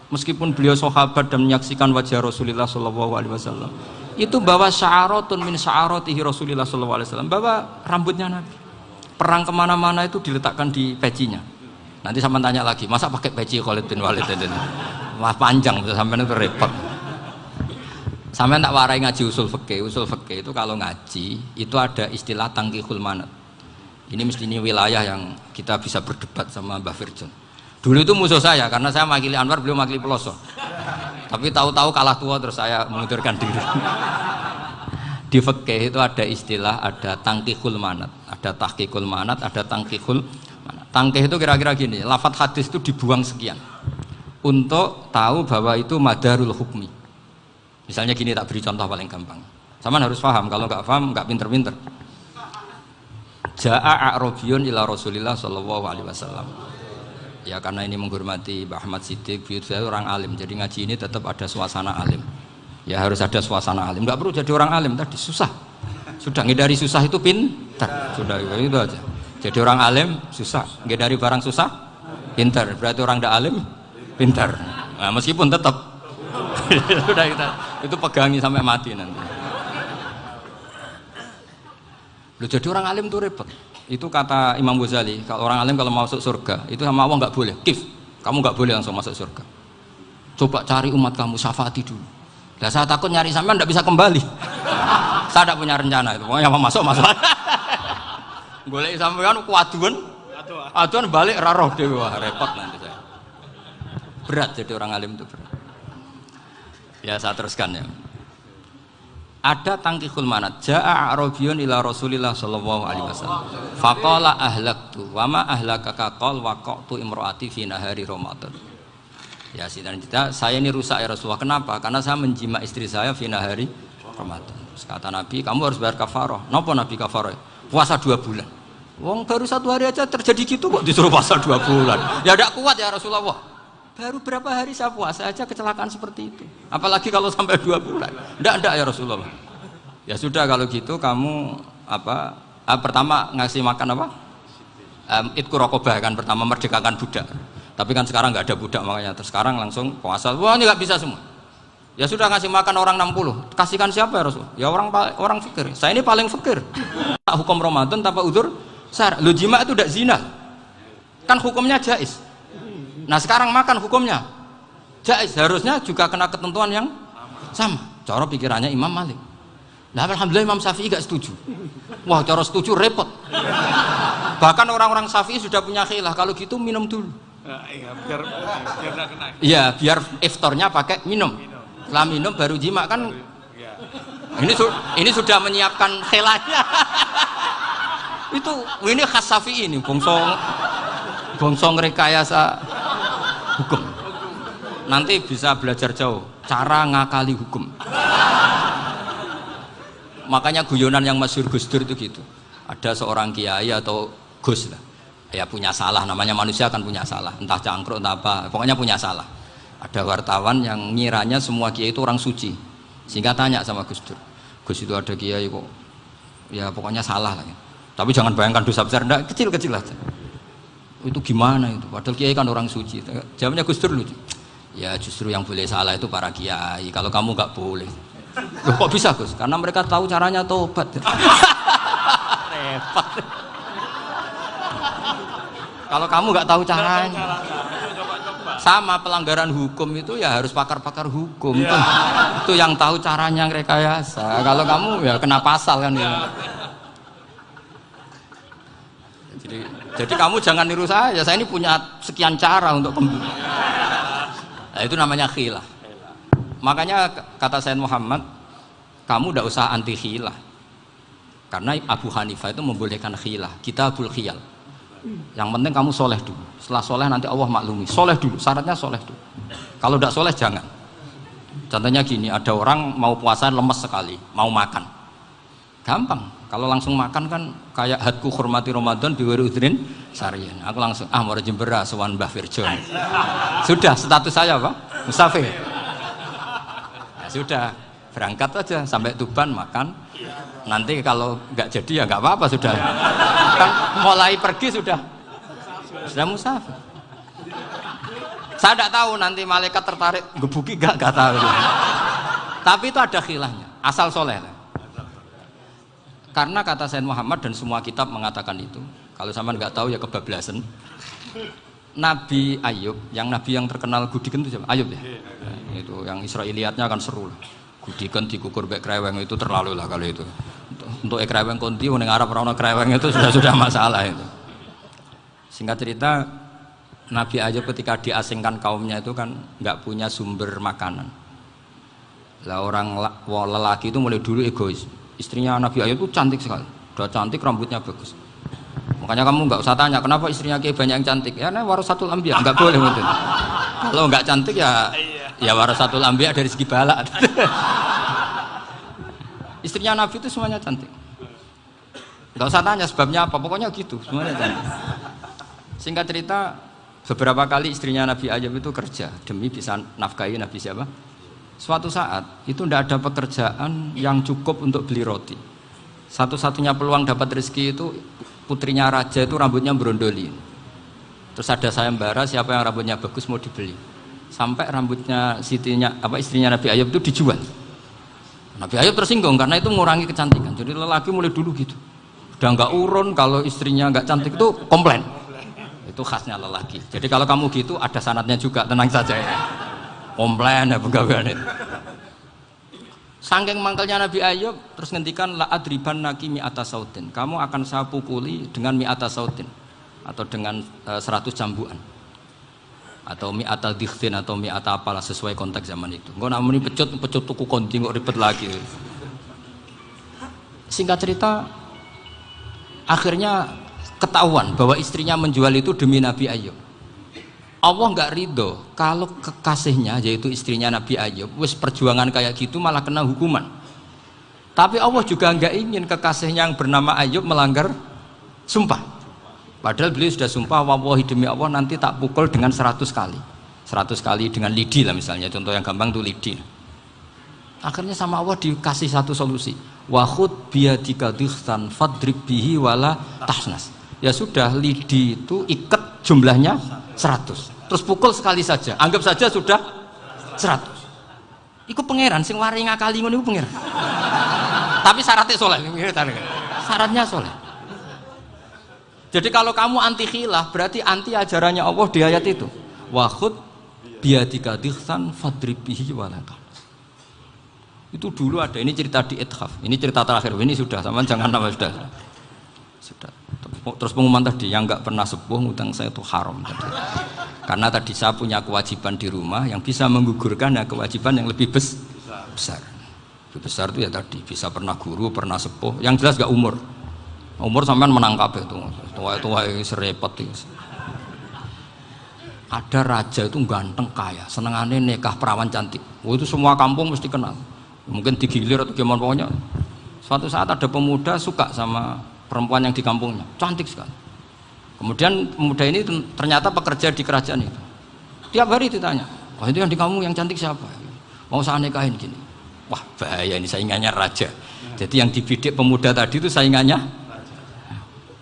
meskipun beliau sahabat dan menyaksikan wajah Rasulullah SAW, itu bawa sya'aratun min sya'aratihi Rasulullah SAW, bawa rambutnya Nabi. Perang kemana-mana itu diletakkan di pecinya. Nanti sama tanya lagi, masa pakai peci Khalid bin Walid ini? Wah panjang, sampai itu repot. Sampai tak warai ngaji usul fikih. Usul fikih itu kalau ngaji itu ada istilah tangkihul manat. Ini mesti ini wilayah yang kita bisa berdebat sama Mbah Firjon. Dulu itu musuh saya karena saya makili Anwar, beliau makili Peloso. Tapi tahu-tahu kalah tua terus saya mengundurkan diri. Di fikih itu ada istilah, ada tangkihul manat, ada tahqiqul manat, ada tangkihul manat. Tangkih itu kira-kira gini, lafadz hadis itu dibuang sekian untuk tahu bahwa itu madarul hukmi. Misalnya gini, tak beri contoh paling gampang. Sama harus paham, kalau nggak paham nggak pinter-pinter. Ja'a a'rabiyun ila Rasulillah sallallahu alaihi wasallam. Ya karena ini menghormati Mbah Ahmad Siddiq, saya orang alim, jadi ngaji ini tetap ada suasana alim. Ya harus ada suasana alim. Nggak perlu jadi orang alim tadi susah. Sudah ngindari susah itu pintar. Sudah itu aja. Jadi orang alim susah, ngindari barang susah pintar. Berarti orang tidak alim pintar. Nah, meskipun tetap sudah kita itu pegangi sampai mati nanti. Loh, jadi orang alim itu repot. Itu kata Imam Ghazali, kalau orang alim kalau mau masuk surga itu sama Allah nggak boleh. Kif, kamu nggak boleh langsung masuk surga. Coba cari umat kamu, syafaati dulu. Nah, saya takut nyari sampean nggak bisa kembali. Saya tidak punya rencana itu. Pokoknya mau masuk. Boleh sampean kuaduan, aduan balik raroh dewe, wah repot nanti saya. Berat jadi orang alim itu berat. Ya saya teruskan ya. Ada tangkihul manat. Ja'a a'rabiyun ila Rasulillah sallallahu alaihi wasallam. Faqala ahlaktu wa ma ahlakaka qal waqatu imraati fi nahari Ramadan. Ya dan kita, saya ini rusak ya Rasulullah. Kenapa? Karena saya menjima istri saya fi nahari Ramadan. Terus kata Nabi, kamu harus bayar kafarah. Napa Nabi kafarah? Puasa 2 bulan. Wong baru 1 hari aja terjadi gitu kok disuruh puasa 2 bulan. Ya tidak kuat ya Rasulullah. Baru berapa hari saya puasa aja kecelakaan seperti itu. Apalagi kalau sampai 2 bulan. Enggak ya Rasulullah. Ya sudah kalau gitu kamu pertama ngasih makan apa? Itku rokobah kan, pertama merdekakan budak. Tapi kan sekarang nggak ada budak makanya. Terus sekarang langsung puasa. Wah ini nggak bisa semua. Ya sudah ngasih makan orang 60. Kasihkan siapa ya Rasul? Ya orang fakir. Saya ini paling fakir. Tak hukum Ramadan tanpa udzur syar. Lu jima itu tidak zina. Kan hukumnya jais. Nah sekarang makan hukumnya jais, harusnya juga kena ketentuan yang sama. Cara pikirannya Imam Malik. Nah alhamdulillah Imam Syafi'i gak setuju. Wah cara setuju repot. Bahkan orang-orang Syafi'i sudah punya khilaf, kalau gitu minum dulu. Iya biar gak kena. Iya biar iftarnya pakai minum. Setelah minum baru jima kan. Ini sudah menyiapkan khilafnya. Ini khas Syafi'i ini, bongsong rekayasa hukum. Nanti bisa belajar jauh cara ngakali hukum. Makanya guyonan yang masyhur Gus Dur itu gitu. Ada seorang kiai atau Gus lah, ya punya salah, namanya manusia kan punya salah, entah cangkruk entah apa, pokoknya punya salah. Ada wartawan yang ngiranya semua kiai itu orang suci, sehingga tanya sama Gus Dur, Gus itu ada kiai kok ya pokoknya salah lah, tapi jangan bayangkan dosa besar, enggak, kecil-kecil aja. Itu gimana itu, padahal kiai kan orang suci. Jawabnya Gus Dur lucu, ya justru yang boleh salah itu para kiai, kalau kamu nggak boleh. Loh, kok bisa Gus? Karena mereka tahu caranya tobat. Repot. Kalau kamu nggak tahu caranya, sama pelanggaran hukum itu ya harus pakar-pakar hukum. Ya. Itu yang tahu caranya rekayasa. Kalau kamu ya kena pasal kan ya. Jadi kamu jangan niru saya ini punya sekian cara untuk nah, itu namanya khilah. Makanya kata Sayyid Muhammad, kamu tidak usah anti khilah, karena Abu Hanifah itu membolehkan khilah, kitabul khiyal. Yang penting kamu soleh dulu, setelah soleh nanti Allah maklumi. Soleh dulu, syaratnya soleh dulu. Kalau tidak soleh jangan. Contohnya gini, ada orang mau puasa lemes sekali, mau makan, gampang. Kalau langsung makan kan kayak hadku hormati Ramadan biwiri udrin sarian. Aku langsung mau jembera sowan Mbah Firjon. Sudah status saya apa? Musafir. Ya, sudah berangkat aja sampai Tuban makan. Nanti kalau nggak jadi ya nggak apa-apa, sudah kan mulai pergi sudah musafir. Saya tidak tahu nanti malaikat tertarik gebuki nggak tahu. Tapi itu ada khilahnya, asal soleh. Karena kata Sayyid Muhammad dan semua kitab mengatakan itu. Kalau sama nggak tahu ya kebablasan. Nabi Ayub, nabi yang terkenal Gudiken itu siapa? Ayub ya. Nah, itu yang Israiliyatnya akan seru lah. Gudiken dikukur bek kreweng itu terlalu lah kalau itu. Untuk kreweng konti ning Arab ora kreweng itu sudah masalah itu. Singkat cerita, Nabi Ayub ketika diasingkan kaumnya itu kan nggak punya sumber makanan. Lah orang lelaki itu mulai dulu egois. Istrinya Nabi Ayub itu cantik sekali, udah cantik, rambutnya bagus. Makanya kamu nggak usah tanya kenapa istrinya kayak banyak yang cantik. Ya, warasatul anbiya, nggak boleh gitu. Kalau nggak cantik ya warasatul anbiya dari segi balak. Istrinya Nabi itu semuanya cantik. Nggak usah tanya sebabnya apa, pokoknya gitu, semuanya cantik. Singkat cerita, beberapa kali istrinya Nabi Ayub itu kerja demi bisa nafkahi Nabi siapa? Suatu saat itu tidak ada pekerjaan yang cukup untuk beli roti. Satu-satunya peluang dapat rezeki itu putrinya raja itu rambutnya berondolin. Terus ada sayembara siapa yang rambutnya bagus mau dibeli. Sampai rambutnya istrinya Nabi Ayub itu dijual. Nabi Ayub tersinggung karena itu mengurangi kecantikan. Jadi lelaki mulai dulu gitu. Udah nggak urun kalau istrinya nggak cantik itu komplain. Itu khasnya lelaki. Jadi kalau kamu gitu ada sanadnya juga, tenang saja ya. Komplain ya pegawaian itu. Saking mangkelnya Nabi Ayub terus ngendikan la adriban naki mi'ata sautin. Kamu akan saya pukuli dengan mi'ata sautin atau dengan 100 cambukan. Atau mi'ata dikhtin atau mi'ata apalah sesuai konteks zaman itu. Engko namuni pecut tuku konti kok ribet lagi. Singkat cerita akhirnya ketahuan bahwa istrinya menjual itu demi Nabi Ayub. Allah nggak ridho kalau kekasihnya yaitu istrinya Nabi Ayub wis perjuangan kayak gitu malah kena hukuman. Tapi Allah juga nggak ingin kekasihnya yang bernama Ayub melanggar sumpah. Padahal beliau sudah sumpah, wallahi demi Allah nanti tak pukul dengan 100 kali. 100 kali dengan lidi lah misalnya, contoh yang gampang tuh lidi. Akhirnya sama Allah dikasih satu solusi. Wa khud biyadika dikhtan fadrib bihi wala tahnas. Ya sudah, lidi itu ikat jumlahnya 100. Terus pukul sekali saja, anggap saja sudah 100. Iku pangeran sing wari ngakali ngono iku pangeran. Tapi syaratnya soleh, syaratnya soleh. Jadi kalau kamu anti khilaf berarti anti ajarannya Allah di ayat itu. Wa khud biyadika dikhtan fadrib bihi wala tahnas. Itu dulu ada, ini cerita di Ithaf. Ini cerita terakhir, ini sudah, sama jangan nama sudah. Terus pengumuman tadi yang nggak pernah sepuh ngutang saya itu haram tadi. Karena tadi saya punya kewajiban di rumah yang bisa menggugurkan ya kewajiban yang lebih besar. Lebih besar itu ya tadi bisa pernah guru, pernah sepuh. Yang jelas nggak umur. Umur sampean menang kabeh itu. Tua-tua serepot itu. Ada raja itu ganteng kaya, senengannya nikah perawan cantik. Itu semua kampung mesti kenal. Mungkin digilir atau gimana pokoknya. Suatu saat ada pemuda suka sama perempuan yang di kampungnya, cantik sekali. Kemudian pemuda ini ternyata pekerja di kerajaan itu. Tiap hari ditanya, "Oh, itu yang di kamu yang cantik siapa? Mau saya nikahin gini." Wah, bahaya ini, saingannya raja. Jadi yang dibidik pemuda tadi itu saingannya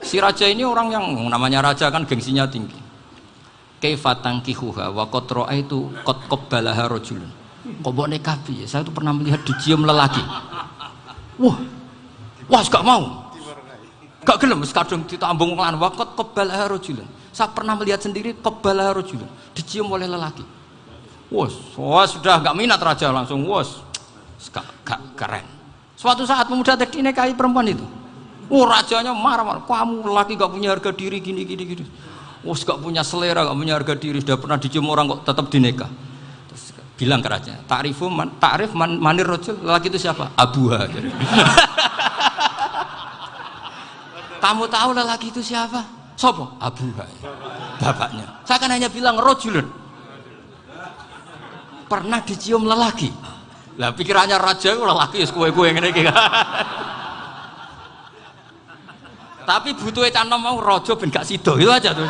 si raja ini. Orang yang namanya raja kan gengsinya tinggi. Kaifa tankihuha wa qad ra'aitu qad qabbalaha rajulun. Kok mbok nikah piye? Saya tuh pernah melihat dicium lelaki. Wah, gak mau. Gak gelem, kadung ditambung lan wa qad qabbalaha rajulun. Saya pernah melihat sendiri qabbalaha rajulun, dicium oleh lelaki. Wah, sudah gak minat raja, langsung gak keren. Suatu saat pemuda tadi nikahi perempuan itu. Rajanya marah-marah, "Kamu lelaki gak punya harga diri gini. Gak punya selera, gak punya harga diri, sudah pernah dicium orang kok tetap dinikah." Terus bilang ke raja, "Ta'rif manir rajul, lelaki itu siapa?" Abuha. Kamu tahu lelaki itu siapa? Sopo? Abuha. Bapaknya. Saya kan hanya bilang rajulun. Pernah dicium lelaki. Lah pikirannya raja lelaki kue-kue ngene iki. Tapi butuh canom mau rojo ben gak sido itu aja tuh.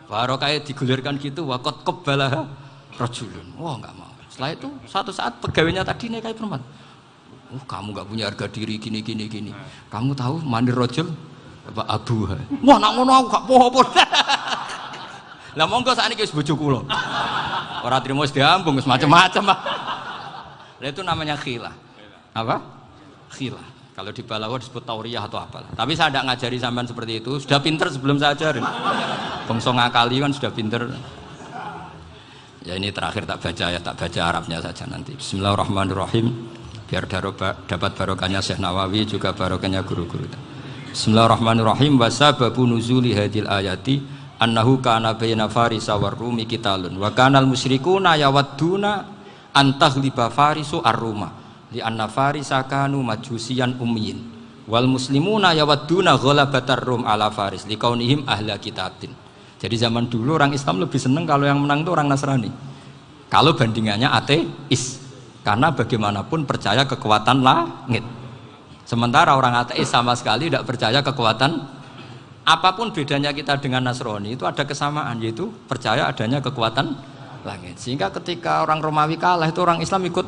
Baru kayak digulirkan gitu, wakot kebalah rojulun. Wah nggak mau. Setelah itu satu saat pegawainya tadi nikahi perempuan. Kamu nggak punya harga diri gini. Kamu tahu mandir rojul apa abuha? Wah nak ngono aku gak poho-poho. Lah monggo sakniki wis bojo kula. Ora trimo wis diambung wis macam-macam. Lah itu namanya khilah. Apa? Khilah. Kalau di Balawa disebut tauriyah atau apalah. Tapi saya tidak ngajari sampean seperti itu. Sudah pinter sebelum saya ajarin. Bangsa ngakali kan sudah pinter. Ya ini terakhir tak baca Arabnya saja nanti. Bismillahirrahmanirrahim. Biar dapat barokahnya Syekh Nawawi juga barokahnya guru-guru. Bismillahirrahmanirrahim. Wasababu nuzuli hadil ayati annahu kana baina farisa war rumi qitalun wa kanal musyrikuna yawadduna antaghliba farisu ar-ruma li anna farisa kanu majusiyan ummiyin wal muslimuna yawadduna ghalabatar rum ala faris liqaunihim ahla kitabin. Jadi zaman dulu orang Islam lebih senang kalau yang menang itu orang Nasrani. Kalau bandingannya ateis. Karena bagaimanapun percaya kekuatan langit. Sementara orang ateis sama sekali tidak percaya kekuatan. Apapun bedanya kita dengan Nasrani itu ada kesamaan, yaitu percaya adanya kekuatan langit. Sehingga ketika orang Romawi kalah itu orang Islam ikut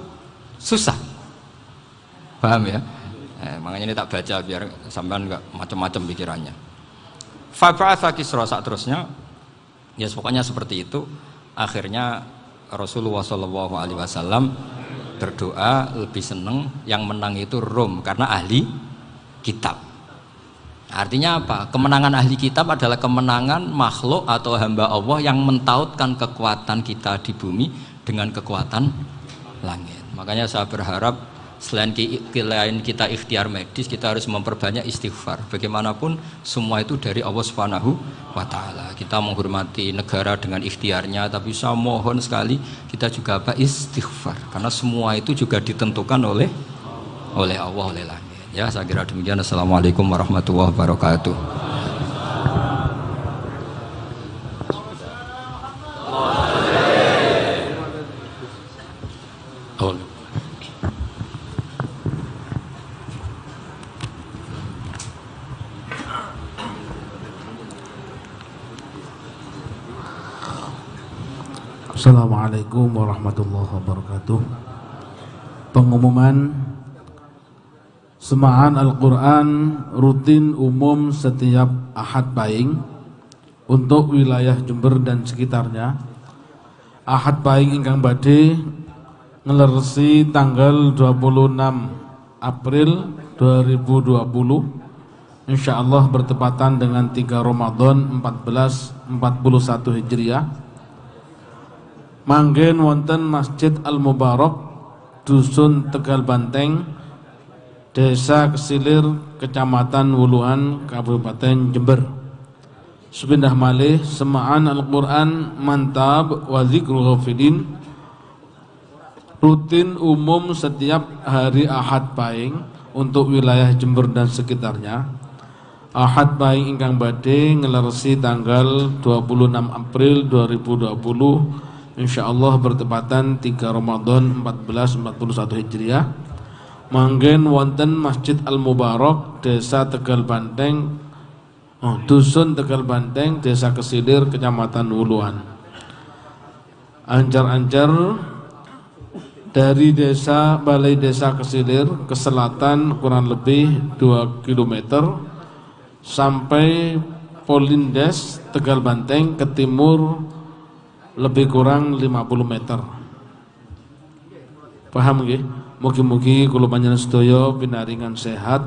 susah. Paham ya? Makanya ini tak baca biar sampean enggak macam-macam pikirannya. Fab'atha Kisra saat terusnya, ya pokoknya seperti itu. Akhirnya Rasulullah SAW berdoa lebih seneng yang menang itu Rom karena ahli kitab. Artinya apa? Kemenangan ahli kitab adalah kemenangan makhluk atau hamba Allah yang mentautkan kekuatan kita di bumi dengan kekuatan langit. Makanya saya berharap selain kita ikhtiar medis, kita harus memperbanyak istighfar. Bagaimanapun semua itu dari Allah Subhanahu wa Ta'ala. Kita menghormati negara dengan ikhtiarnya, tapi saya mohon sekali kita juga istighfar, karena semua itu juga ditentukan oleh Allah, oleh langit. Ya, saya kira demikian. Assalamualaikum warahmatullahi wabarakatuh. Assalamualaikum warahmatullahi wabarakatuh. Pengumuman Semaan Al-Quran rutin umum setiap Ahad Pahing untuk wilayah Jember dan sekitarnya. Ahad Pahing ingkang badhe ngeleresi tanggal 26 April 2020, insyaallah bertepatan dengan 3 Ramadan 1441 Hijriah. Manggen wonten Masjid Al-Mubarak, Dusun Tegal Banteng, Desa Kesilir, Kecamatan Wuluhan, Kabupaten Jember. Sepindah malih Semaan Al-Quran Mantab wa Zikrul Ghafidin rutin umum setiap hari Ahad Pahing untuk wilayah Jember dan sekitarnya. Ahad Pahing ingkang badhe ngeleresi tanggal 26 April 2020, insyaallah bertepatan 3 Ramadan 1441 Hijriah. Manggen wonten Masjid Al-Mubarak, Desa Tegal Banteng, Dusun Tegal Banteng, Desa Kesilir, Kecamatan Wuluan. Anjar-anjar dari Balai Desa Kesilir ke selatan kurang lebih 2 km sampai Polindes Tegal Banteng ke timur lebih kurang 50 meter. Paham nggih? Mugi-mugi kula panjenengan sedaya pinaringan sehat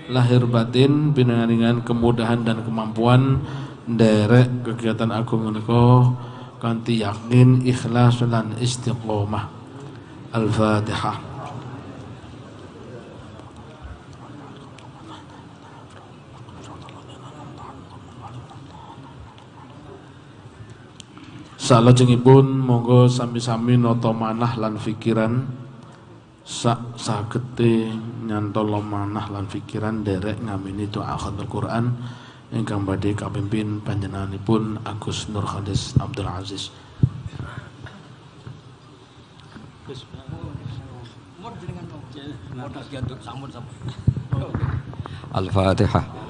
lahir batin, pinaringan kemudahan dan kemampuan nderek kegiatan agung menika kanthi yakin, ikhlas lan istiqomah. Al-Fatihah. Salajengipun monggo sami-sami nata manah lan pikiran sagete nyantolo manah lan pikiran derek ngamini doa khatamul Quran ingkang badhe kapimpin panjenenganipun Agus Nur Khalis Abdul Aziz. Al-Fatihah.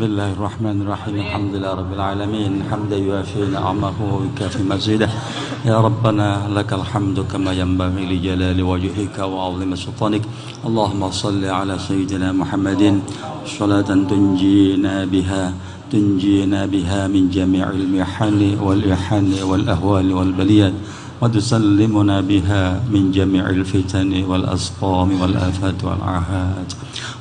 بسم الله الرحمن الرحيم الحمد لله رب العالمين حمدا يوافي نعمه ويكافي مزيده يا ربنا لك الحمد كما ينبغي لجلال وجهك وعظيم سلطانك اللهم صل على سيدنا محمد صلاة تنجينا بها من جميع المحن والإحن والأهوال والبليات وتسلمنا بها من جميع الفتن والأسقام والآفات والعاهات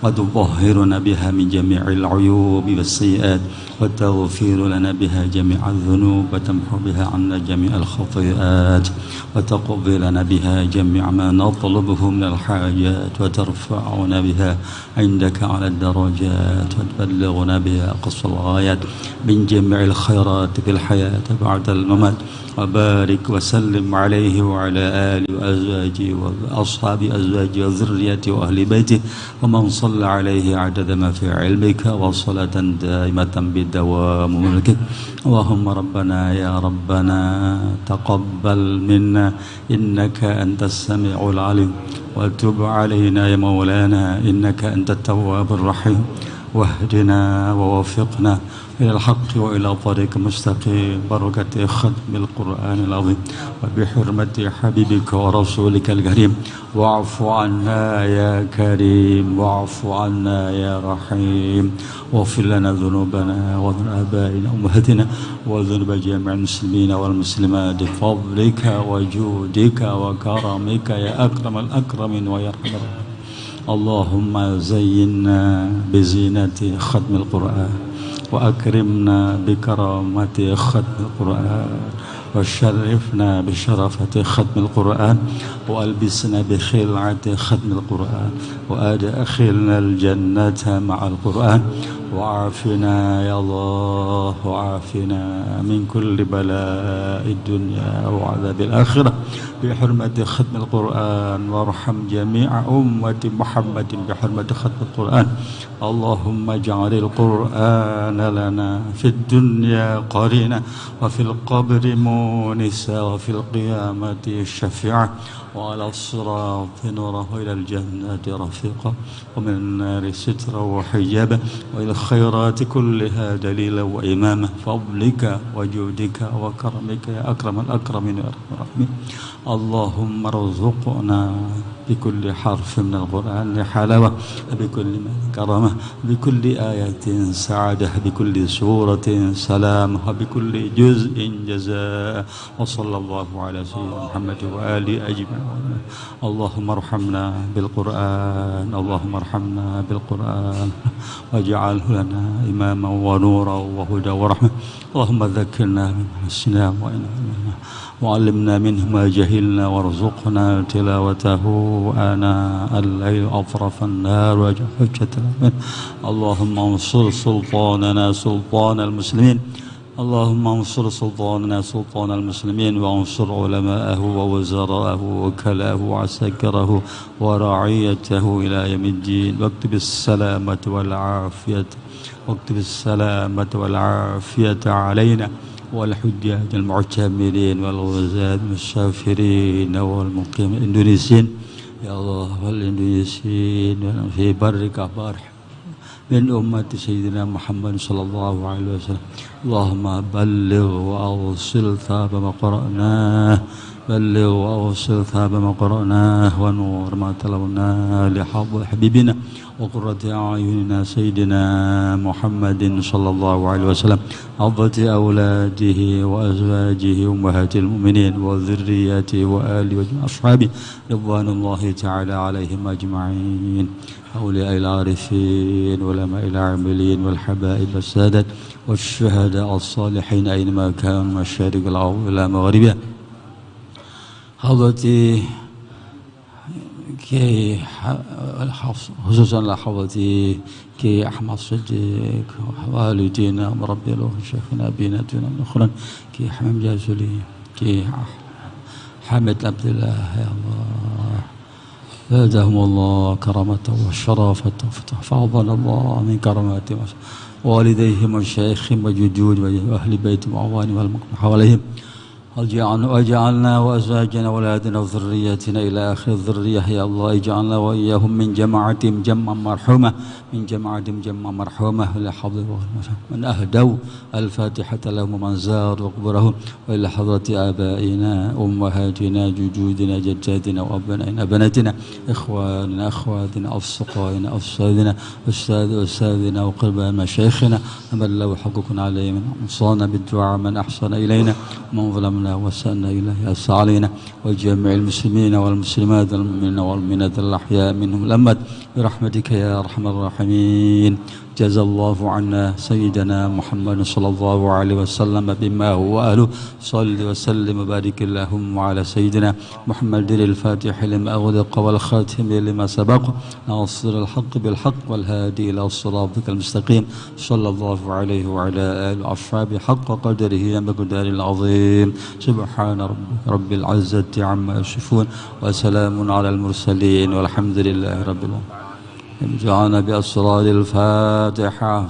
وتطهرنا بها من جميع العيوب والسيئات وتغفر لنا بها جميع الذنوب وتمحو بها عنا جميع الخطيئات وتقضي لنا بها جميع ما نطلبه من الحاجات وترفعنا بها عندك على الدرجات وتبلغنا بها أقصى الغايات من جميع الخيرات في الحياة بعد الممات وبارك وسلم عليه وعلى آله وأزواجه وأصحاب أزواجه وذريته وأهل بيته ومن صلى عليه عدد ما في علمك وصلاة دائمة بدوام ملكك اللهم ربنا يا ربنا تقبل منا إنك أنت السميع العليم وتب علينا يا مولانا إنك أنت التواب الرحيم واهدنا ووفقنا إلى الحق وإلى طريق مستقيم بركة ختم القرآن العظيم وبحرمة حبيبك ورسولك الكريم واعف عنا يا كريم واعف عنا يا رحيم واغفر لنا ذنوبنا وذنوب آبائنا وأمهاتنا وذنوب جميع المسلمين والمسلمات بفضلك وجودك وكرمك يا أكرم الأكرمين ويا أرحم الراحمين اللهم زينا بزينة ختم القرآن وأكرمنا بكرامة ختم القرآن وشرفنا بشرفة ختم القرآن وألبسنا بخلعة ختم القرآن وأدخلنا الجنة مع القرآن وعافنا يا الله وعافنا من كل بلاء الدنيا وعذاب الآخرة بحرمة ختم القرآن وارحم جميع أمة محمد بحرمة ختم القرآن اللهم اجعل القرآن لنا في الدنيا قرينا وفي القبر مونسا وفي القيامة شفيعا وعلى الصراط نورا إلى الجنة رفيقا ومن النار سترا وحجابا وإلى الخيرات كلها دليلا وإماما فضلك وجودك وكرمك يا أكرم الأكرمين يا أرحم الراحمين اللهم ارزقنا بكل حرف من القرآن حلاوة بكل كرامة بكل آية سعادة بكل سورة سلام وبكل جزء جزاء وصلى الله على سيدنا محمد وآله أجمعين اللهم ارحمنا بالقرآن اللهم ارحمنا بالقرآن واجعله لنا إماما ونورا وهدى ورحمة اللهم ذكرنا مما نسينا وعلمنا منه ما جهلنا وارزقنا تلاوته آناء الليل أطراف النهار واجعل حجة لنا اللهم انصر سلطاننا سلطان المسلمين اللهم انصر سلطاننا سلطان المسلمين وانصر علماءه ووزراءه ووكلاءه وعساكره ورعيته إلى يوم الدين واكتب السلامة والعافية علينا والحجاج المعتمرين والغزاة المسافرين والمقيمين الإندونيسيين يا الله والإندونيسيين في برك بارح من أمة سيدنا محمد صلى الله عليه وسلم اللهم بلغ وأوصل ثواب ما قرأناه ونور ما تلوناه لحظ حبيبنا وقرة أعيننا سيدنا محمد صلى الله عليه وسلم عضة أولاده وأزواجه أمهات المؤمنين وذرياته وآله وأصحابه رضوان الله تعالى عليهم أجمعين أولياء العارفين علماء العاملين والحبائب السادة والشهداء الصالحين أينما كانوا مشارق الأرض إلى مغربها حضرتي كي خصوصا لحضرتي كي أحمد صديق والدينا مربي له شيخنا أبينا من أخرى كي حمام جازولي كي حامد عبد الله يا الله زادهم الله كرامته وشرافته فحفظنا الله من كراماته والديهم وشيخهم وجدود وأهل بيتهم وأعوانهم والمقام حواليهم واجعلنا وأزواجنا وأولادنا وذرياتنا إلى آخر الذرية يا الله اجعلنا وإياهم من جماعتهم جمعا مرحومة لحظة من أهدوا الفاتحة لهم ومن زار وقبرهم وإلى حضرة آبائنا أمهاتنا جدودنا جداتنا وأبنائنا بناتنا إخواننا أخواتنا أصدقائنا أستاذنا أستاذنا وقربان مشايخنا من له حقوق علينا من أوصانا بالدعاء من أحسن إلينا ومن ظلمنا وسألنا إليه أسى علينا وجميع المسلمين والمسلمات المؤمنين والمؤمنات الأحياء منهم الأموات برحمتك يا أرحم الراحمين جزا الله عنا سيدنا محمد صلى الله عليه وسلم بما هو أهله صل وسلم وبارك اللهم على سيدنا محمد الفاتح لما أغلق والخاتم لما سبق ناصر الحق بالحق والهادي إلى صراطك المستقيم صلى الله عليه وعلى آله وأصحابه حق قدره ومقدار العظيم سبحان ربك رب العزة عما يصفون وسلام على المرسلين والحمد لله رب العالمين جعلنا بأسرار الفاتحة